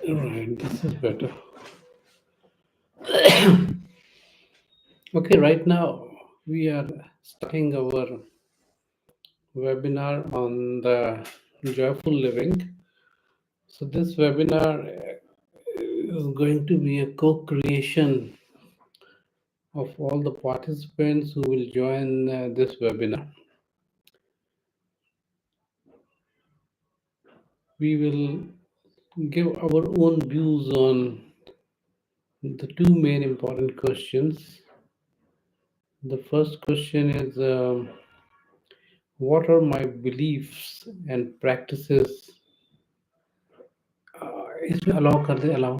All right, this is better. Okay, right now we are starting our webinar on the joyful living. So this webinar is going to be a co-creation of all the participants who will join this webinar. We will give our own views on the two main important questions. The first question is what are my beliefs and practices? इसमें allow कर they allow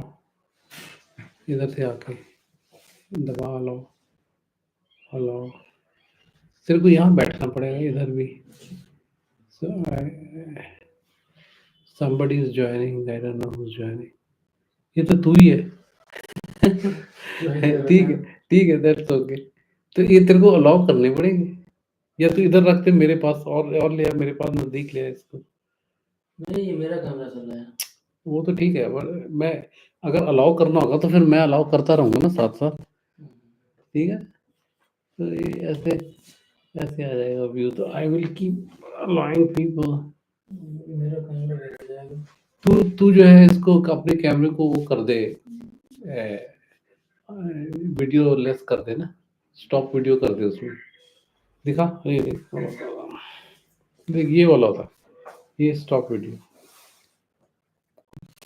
इधर से आके दबा allow allow तेरे को यहाँ बैठना पड़ेगा इधर भी so, somebody is joining I don't know who's joining ये तो तू ही है ठीक है ठीक है दैट्स ओके तो ये तेरे को अलाउ करनी पड़ेगी या तू इधर रखते मेरे पास और ले आ मेरे पास नजदीक ले आ इसको नहीं, ये मेरा कैमरा चल रहा है। वो तो ठीक है पर मैं अगर अलाउ करना होगा तो फिर मैं अलाउ करता रहूंगा ना साथ साथ ठीक है तो ये ऐसे ऐसे आ जाएगा व्यू तो I will keep allowing people मेरा कैमरा बैठ जाएगा। तू तू जो है इसको अपने कैमरे को वो कर दे वीडियो लेस कर दे ना स्टॉप वीडियो कर दे उसमें दिखा ये देख देख ये वाला था ये स्टॉप वीडियो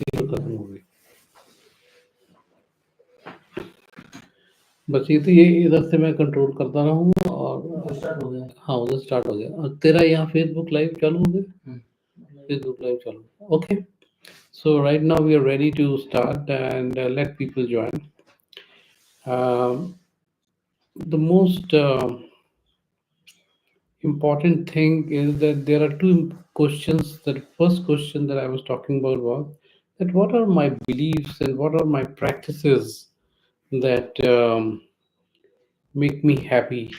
ये खत्म हो गई बस ये तो ये इधर से मैं कंट्रोल करता रहूंगा और स्टार्ट हो गया। हाँ उधर स्टार्ट हो गया और तेरा यहाँ फेसबुक लाइव चालू हो गया फेसबुक लाइव चालू okay so right now we are ready to start and let people join the most important thing is that there are two questions. The first question that I was talking about was that what are my beliefs and what are my practices that make me happy,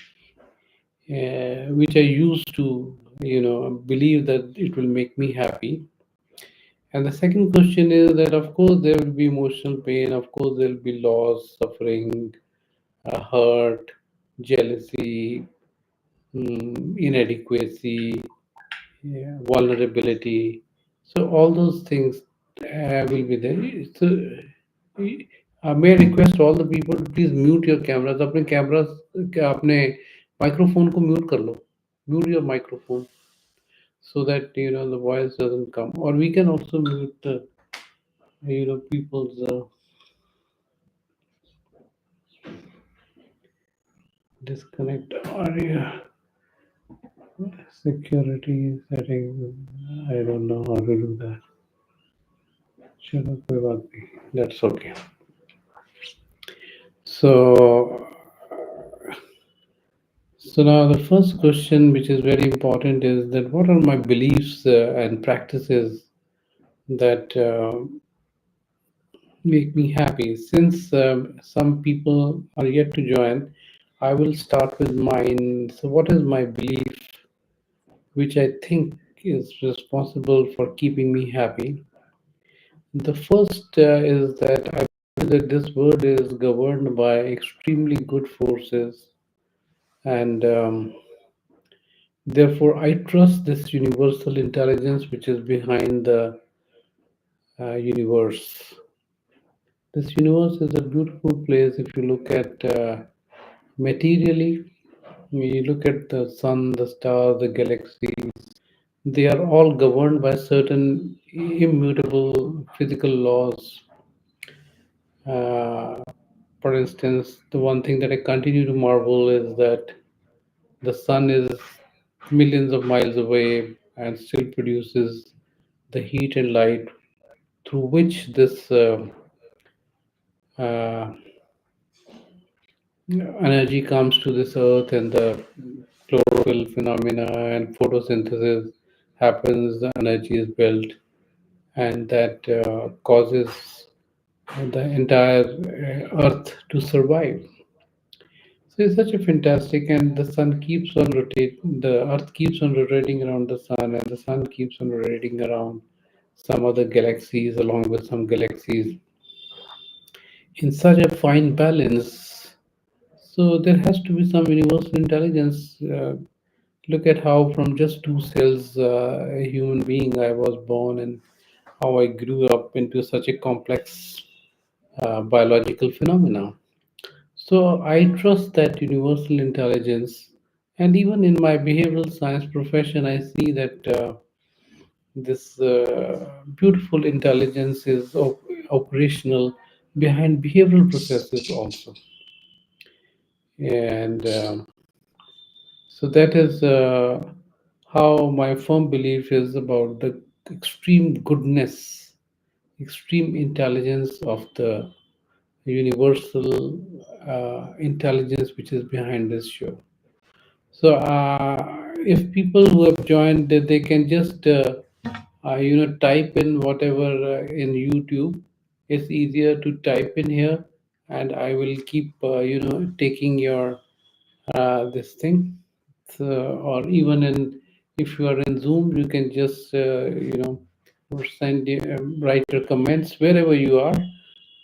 which I used to, believe that it will make me happy. And the second question is that, of course, there will be emotional pain, of course, there will be loss, suffering, hurt, jealousy, inadequacy, yeah, vulnerability. So all those things will be there. So may I request all the people to please mute your cameras. अपने cameras अपने microphone को mute कर लो. Mute your microphone so that the voice doesn't come. Or we can also mute people's disconnect audio security settings. I don't know how to do that. चलो कोई बात नहीं. That's okay. So, so now the first question, which is very important, is that what are my beliefs and practices that make me happy? Since some people are yet to join, I will start with mine. So, what is my belief, which I think is responsible for keeping me happy? The first is that I believe that this world is governed by extremely good forces and therefore, I trust this universal intelligence which is behind the universe. This universe is a beautiful place if you look at materially. You look at the sun, the stars, the galaxies. They are all governed by certain immutable physical laws. Uh, for instance, the one thing that I continue to marvel is that the sun is millions of miles away and still produces the heat and light through which this uh, energy comes to this earth and the chlorophyll phenomena and photosynthesis happens, the energy is built, and that causes the entire earth to survive. So it's such a fantastic, and the sun keeps on rotating, the earth keeps on rotating around the sun, and the sun keeps on rotating around. some other galaxies, along with some galaxies, in such a fine balance. So there has to be some universal intelligence. Look at how from just two cells, a human being I was born, and how I grew up into such a complex biological phenomena. So I trust that universal intelligence, and even in my behavioral science profession, I see that this beautiful intelligence is operational behind behavioral processes also. And so that is how my firm belief is about the extreme goodness, extreme intelligence of the universal intelligence which is behind this show. So if people who have joined, they can just type in whatever in YouTube. It's easier to type in here, and I will keep taking your this thing. So, or even in, if you are in Zoom, you can just or write your comments wherever you are.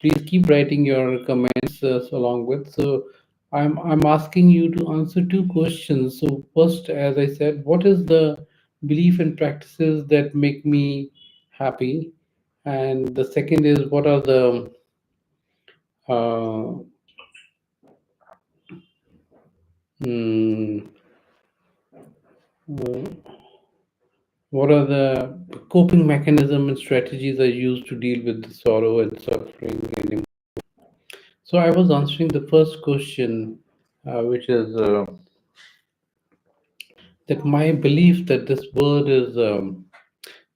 Please keep writing your comments along with. So I'm asking you to answer two questions. So first, as I said, what is the belief and practices that make me happy? And the second is, what are the uh, mm, uh, what are the coping mechanism and strategies I use to deal with the sorrow and suffering? And so I was answering the first question, which is that my belief that this world is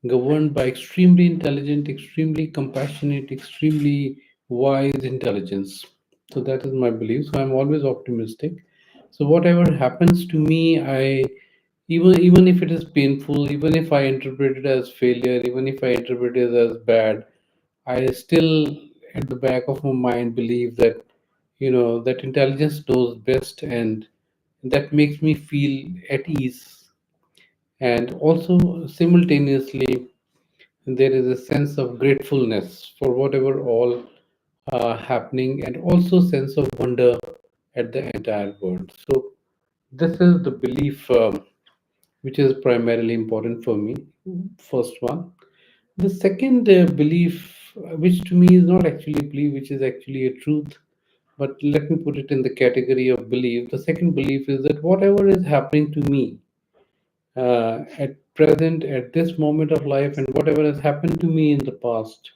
governed by extremely intelligent, extremely compassionate, extremely wise intelligence. So that is my belief. So I'm always optimistic. So whatever happens to me, I, even if it is painful, even if I interpret it as failure, even if I interpret it as bad, I still at the back of my mind believe that that intelligence knows best, and that makes me feel at ease. And also simultaneously there is a sense of gratefulness for whatever all happening, and also sense of wonder at the entire world. So this is the belief which is primarily important for me. First one. The second belief, which to me is not actually a belief, which is actually a truth, but let me put it in the category of belief. The second belief is that whatever is happening to me at present, at this moment of life, and whatever has happened to me in the past,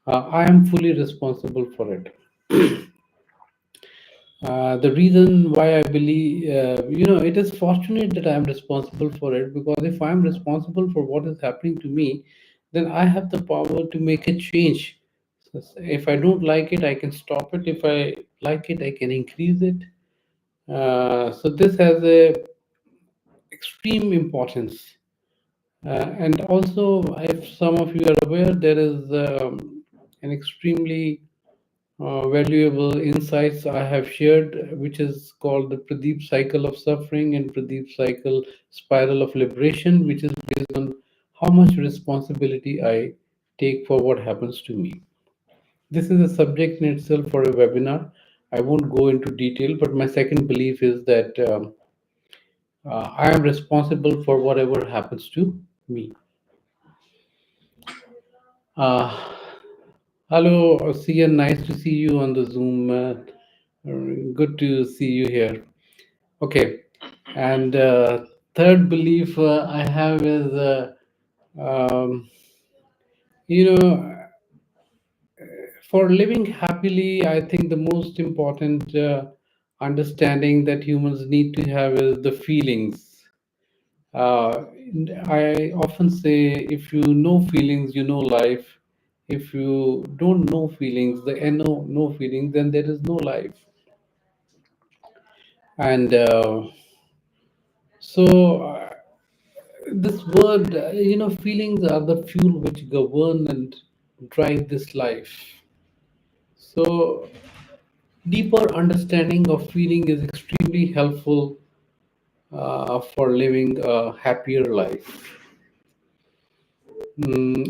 I am fully responsible for it. The reason why I believe, it is fortunate that I am responsible for it, because if I am responsible for what is happening to me, then I have the power to make a change. So if I don't like it, I can stop it. If I like it, I can increase it. So this has a extreme importance. And also, if some of you are aware, there is an extremely valuable insights I have shared, which is called the Pradeep cycle of suffering and Pradeep cycle spiral of liberation, which is based on how much responsibility I take for what happens to me. This is a subject in itself for a webinar. I won't go into detail, but my second belief is that I am responsible for whatever happens to me. Uh, Hello, Sian. Nice to see you on the Zoom. Good to see you here. Okay, and third belief I have is, um, you know, for living happily, I think the most important understanding that humans need to have is the feelings. Uh, I often say, if you know feelings, you know life. If you don't know feelings, no feelings, then there is no life. And so this word, feelings are the fuel which govern and drive this life. So deeper understanding of feeling is extremely helpful for living a happier life.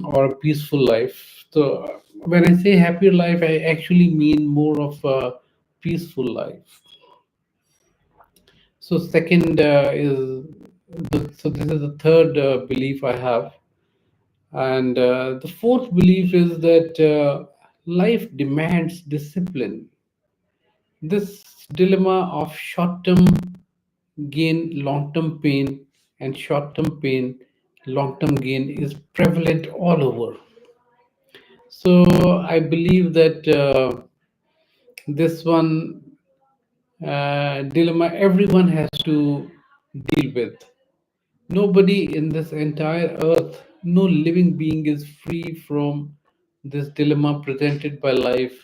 or a peaceful life. So when I say happier life, I actually mean more of a peaceful life. So second so this is the third belief I have, and the fourth belief is that life demands discipline. This dilemma of short-term gain, long-term pain, and short-term pain, long-term gain is prevalent all over. So I believe that this one dilemma everyone has to deal with. Nobody in this entire earth, no living being is free from this dilemma presented by life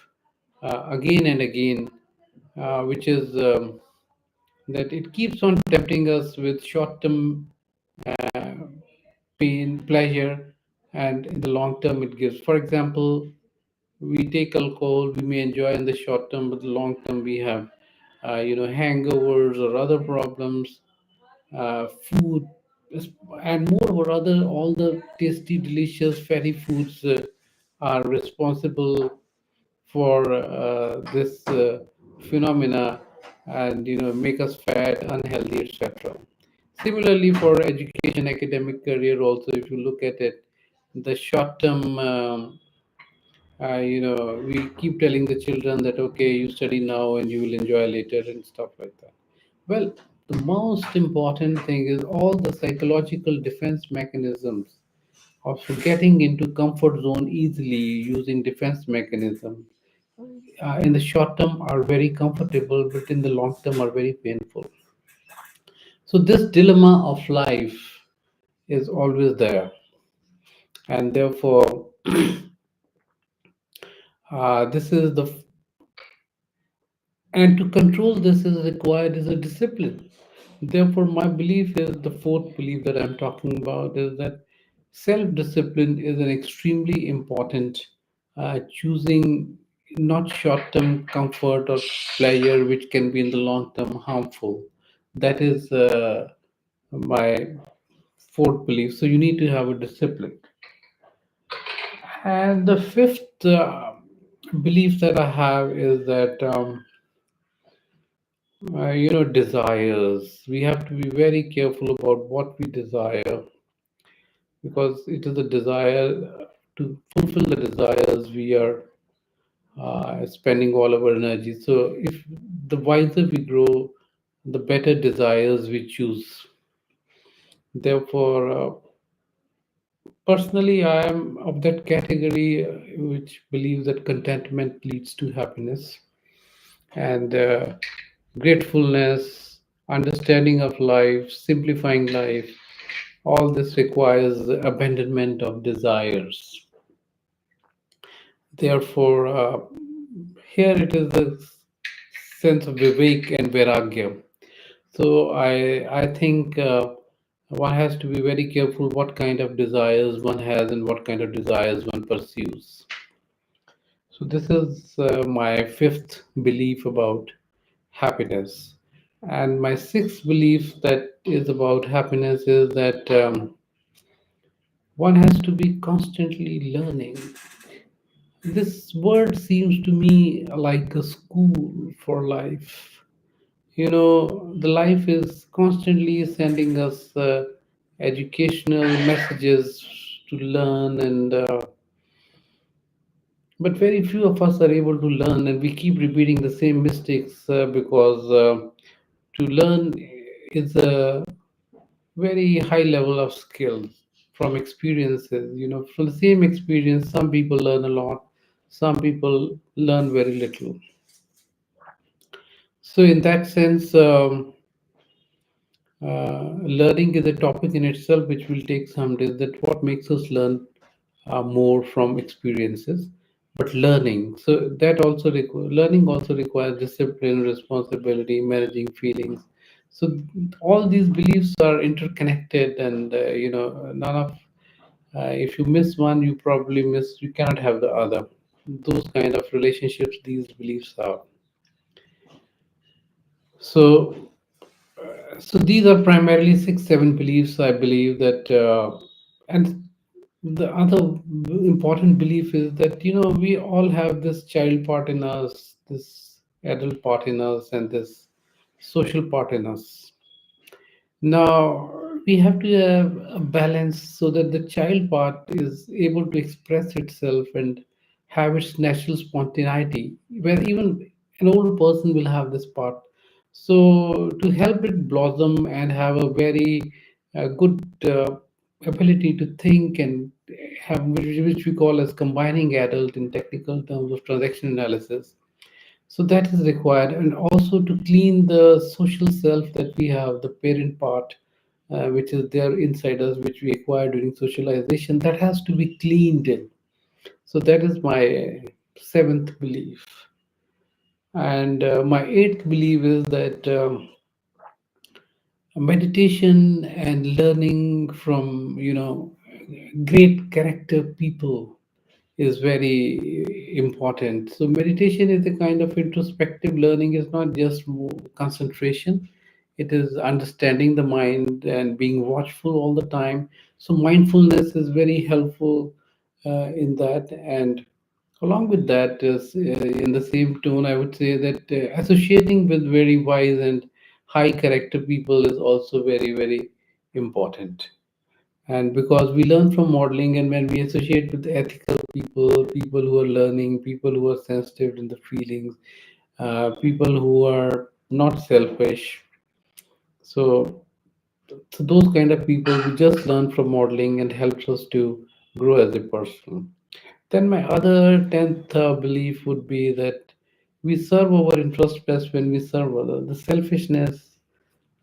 again and again, which is that it keeps on tempting us with short term pain, pleasure, and in the long term it gives. For example, we take alcohol, we may enjoy in the short term, but the long term we have, hangovers or other problems, food, and moreover, other all the tasty, delicious fatty foods are responsible for this phenomena, and make us fat, unhealthy, etc. Similarly, for education, academic career, also, if you look at it, the short term. We keep telling the children that okay, you study now and you will enjoy later and stuff like that. Well, the most important thing is all the psychological defense mechanisms of getting into comfort zone easily using defense mechanism in the short term are very comfortable, but in the long term are very painful. So this dilemma of life is always there, and therefore this is the and to control this is required is a discipline. Therefore, my belief is the fourth belief that I'm talking about is that self discipline is an extremely important, choosing not short term comfort or pleasure, which can be in the long term harmful. That is my fourth belief. So, you need to have a discipline. And the fifth belief that I have is that. Desires. We have to be very careful about what we desire because it is a desire to fulfill the desires we are spending all our energy. So, if the wiser we grow, the better desires we choose. Therefore, personally, I am of that category which believes that contentment leads to happiness and gratefulness, understanding of life, simplifying life. All this requires abandonment of desires. Therefore, here it is the sense of vivek and vairagya. So I think one has to be very careful what kind of desires one has and what kind of desires one pursues. So this is my fifth belief about happiness. And my sixth belief that is about happiness is that one has to be constantly learning. This word seems to me like a school for life. The life is constantly sending us educational messages to learn, and but very few of us are able to learn, and we keep repeating the same mistakes because to learn is a very high level of skills from experiences. From the same experience, some people learn a lot, some people learn very little. So, in that sense, learning is a topic in itself which will take some days. That what makes us learn more from experiences, but learning. So that also learning also requires discipline, responsibility, managing feelings. So all these beliefs are interconnected, and none of if you miss one, you probably miss. You cannot have the other. Those kind of relationships these beliefs are. So so these are primarily six, seven beliefs I believe that, and The other important belief is that, we all have this child part in us, this adult part in us, and this social part in us. Now, we have to have a balance so that the child part is able to express itself and have its natural spontaneity, where even an old person will have this part. So, to help it blossom and have a very good ability to think and have, which we call as combining adult in technical terms of transaction analysis, so that is required, and also to clean the social self that we have, the parent part, which is there inside us, which we acquire during socialization, that has to be cleaned in. So that is my seventh belief. And my eighth belief is that meditation and learning from, great character people is very important. So meditation is a kind of introspective learning. It's not just concentration. It is understanding the mind and being watchful all the time. So mindfulness is very helpful in that. And along with that, is in the same tone, I would say that associating with very wise and high character people is also very, very important. And because we learn from modeling, and when we associate with ethical people, people who are learning, people who are sensitive in the feelings, people who are not selfish, so, so those kind of people we just learn from modeling and helps us to grow as a person. Then my other 10th belief would be that we serve our interest best when we serve others. The selfishness,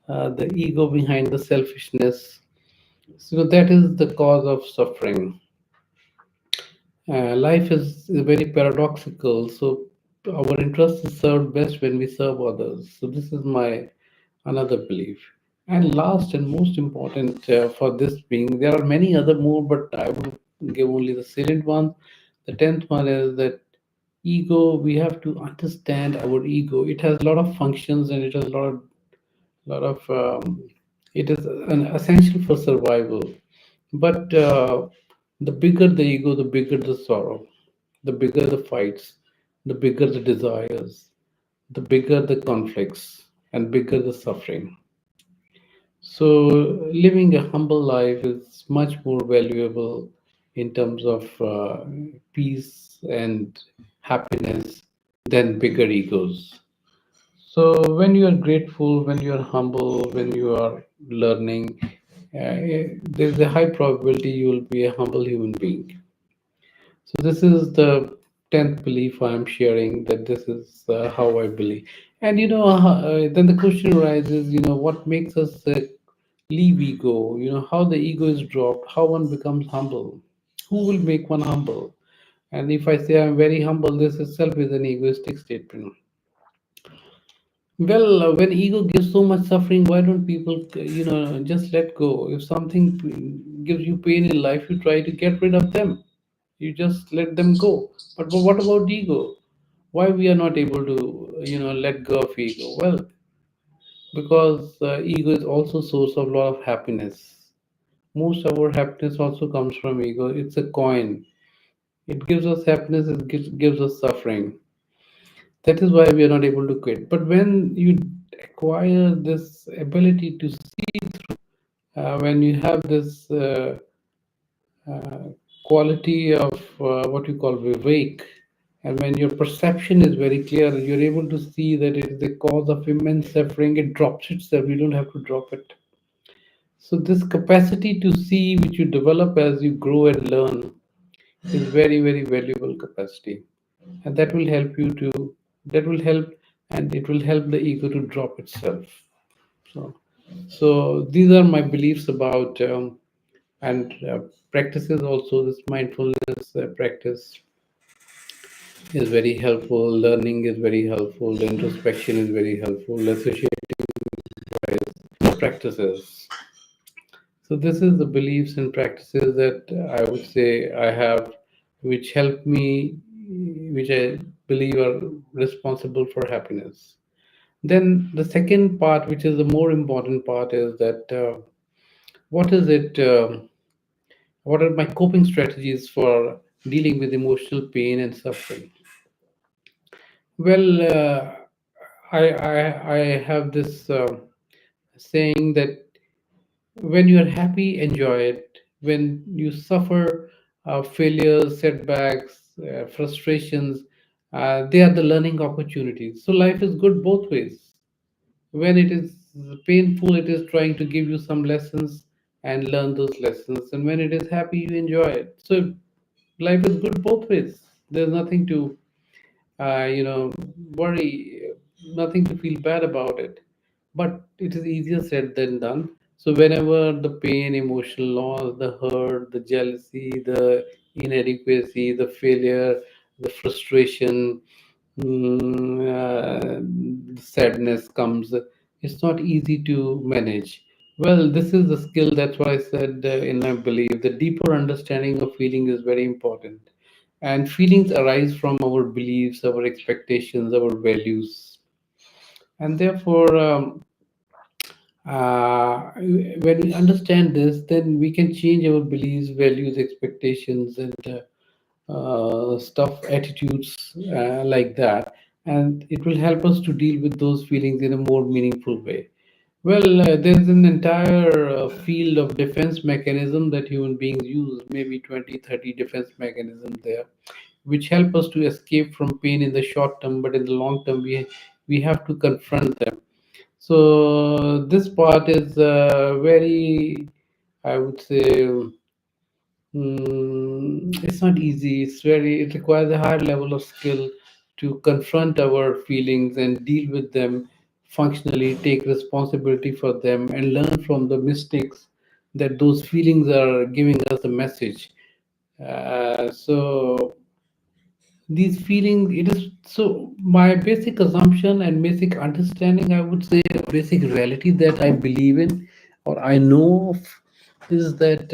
the ego behind the selfishness, so that is the cause of suffering. Life is very paradoxical, so our interest is served best when we serve others. So this is my another belief. And last and most important for this being, there are many other more, but I would give only the salient one. The 10th one is that ego. We have to understand our ego. It has a lot of functions, and it has a lot of. It is an essential for survival. But the bigger the ego, the bigger the sorrow, the bigger the fights, the bigger the desires, the bigger the conflicts, and bigger the suffering. So, living a humble life is much more valuable in terms of peace and happiness than bigger egos. So, when you are grateful, when you are humble, when you are learning, there's a high probability you will be a humble human being. So this is the 10th belief I am sharing, that this is how I believe. And then the question arises, what makes us leave ego? How the ego is dropped, how one becomes humble. Who will make one humble? And if I say I'm very humble, this itself is an egoistic statement. Well, when ego gives so much suffering, why don't people, just let go? If something gives you pain in life, you try to get rid of them. You just let them go. But what about ego? Why we are not able to, let go of ego? Well, because ego is also source of a lot of happiness. Most of our happiness also comes from ego. It's a coin. It gives us happiness. It gives us suffering. That is why we are not able to quit. But when you acquire this ability to see, when you have this uh, quality of what you call vivek, and when your perception is very clear, you're able to see that it is the cause of immense suffering. It drops itself. You don't have to drop it. So this capacity to see, which you develop as you grow and learn, is very, very valuable capacity, and that will help you to. That will help, and it will help the ego to drop itself. So, so these are my beliefs about and practices. Also, this mindfulness practice is very helpful. Learning is very helpful. The introspection is very helpful. Associating practices. So this is the beliefs and practices that I would say I have, which help me, which I believe are responsible for happiness. Then the second part, which is the more important part, is that what is it? What are my coping strategies for dealing with emotional pain and suffering? Well, I have this saying that when you are happy, enjoy it. When you suffer failures, setbacks, frustrations, they are the learning opportunities. So life is good both ways. When it is painful, it is trying to give you some lessons and learn those lessons. And when it is happy, you enjoy it. So life is good both ways. There's nothing to worry, nothing to feel bad about it. But it is easier said than done. So whenever the pain, emotional loss, the hurt, the jealousy, the inadequacy, the failure, the frustration, sadness comes, it's not easy to manage. Well, this is the skill. That's what I said in my belief. The deeper understanding of feeling is very important. And feelings arise from our beliefs, our expectations, our values. And therefore, when we understand this, then we can change our beliefs, values, expectations, and stuff, attitudes like that. And it will help us to deal with those feelings in a more meaningful way. Well, there's an entire field of defense mechanism that human beings use, maybe 20, 30 defense mechanisms there, which help us to escape from pain in the short term, but in the long term, we have to confront them. So this part is very, I would say, it's not easy. It requires a higher level of skill to confront our feelings and deal with them functionally, take responsibility for them, and learn from the mistakes that those feelings are giving us a message. So these feelings, it is so my basic assumption and basic understanding, I would say, basic reality that I believe in or I know of is that.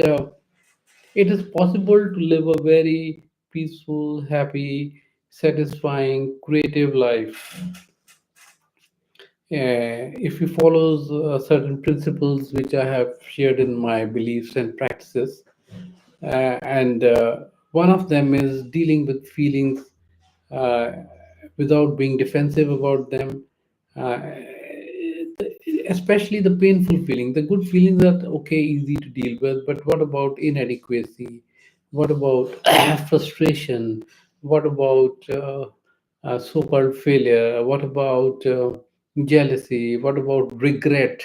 It is possible to live a very peaceful, happy, satisfying, creative life if you follow certain principles which I have shared in my beliefs and practices. And one of them is dealing with feelings uh, without being defensive about them, uh, especially the painful feeling. The good feelings are okay, easy to deal with, but what about inadequacy? What about frustration? What about so-called failure? What about jealousy? What about regret?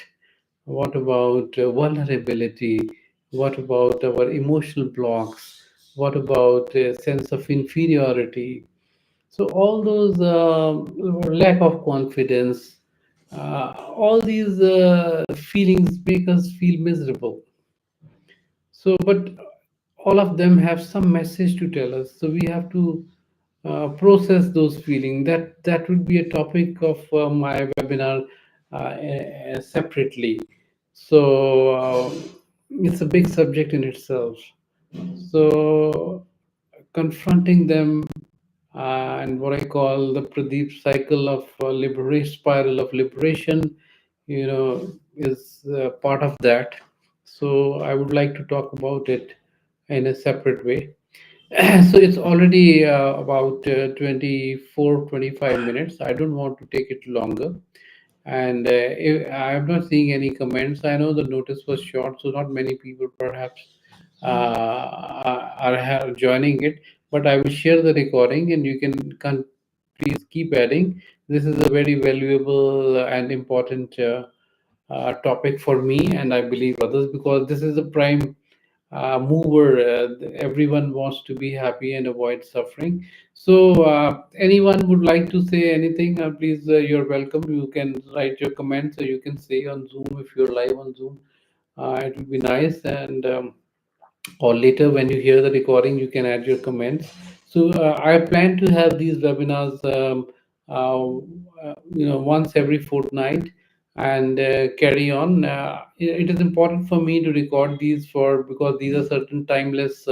What about vulnerability? What about our emotional blocks? What about a sense of inferiority? So all those lack of confidence, all these feelings make us feel miserable. So, but all of them have some message to tell us. So we have to process those feelings. That would be a topic of my webinar separately. So it's a big subject in itself. So confronting them and what I call the Pradeep cycle of liberation, spiral of liberation, is part of that. So I would like to talk about it in a separate way. So it's already about 24, 25 minutes. I don't want to take it longer. And I'm not seeing any comments. I know the notice was short, so not many people perhaps are joining it. But I will share the recording, and you can please keep adding. This is a very valuable and important topic for me, and I believe others, because this is a prime mover. Everyone wants to be happy and avoid suffering. So, anyone would like to say anything? Please, you're welcome. You can write your comments, or you can say on Zoom if you're live on Zoom. It would be nice, and or later when you hear the recording, you can add your comments. So, I plan to have these webinars, once every fortnight, and carry on. It is important for me to record these for because these are certain timeless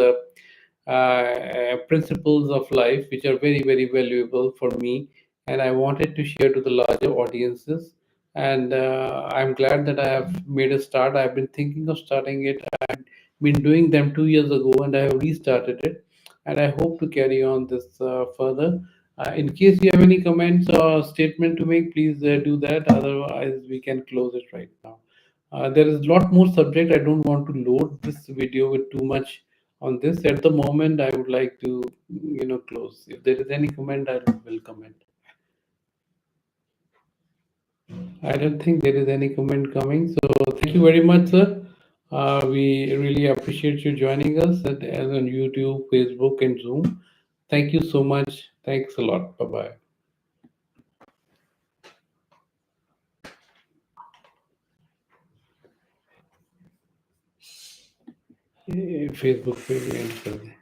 principles of life which are very very valuable for me, and I wanted to share to the larger audiences. And I'm glad that I have made a start. I've been thinking of starting it. been doing them 2 years ago, and I have restarted it, and I hope to carry on this further. In case you have any comments or statement to make, please do that. Otherwise, we can close it right now. There is a lot more subject. I don't want to load this video with too much on this. At the moment, I would like to, close. If there is any comment, I will comment. I don't think there is any comment coming. So thank you very much, sir. We really appreciate you joining us as on YouTube, Facebook, and Zoom. Thank you so much. Thanks a lot. Bye bye. Facebook पे भी end कर दें.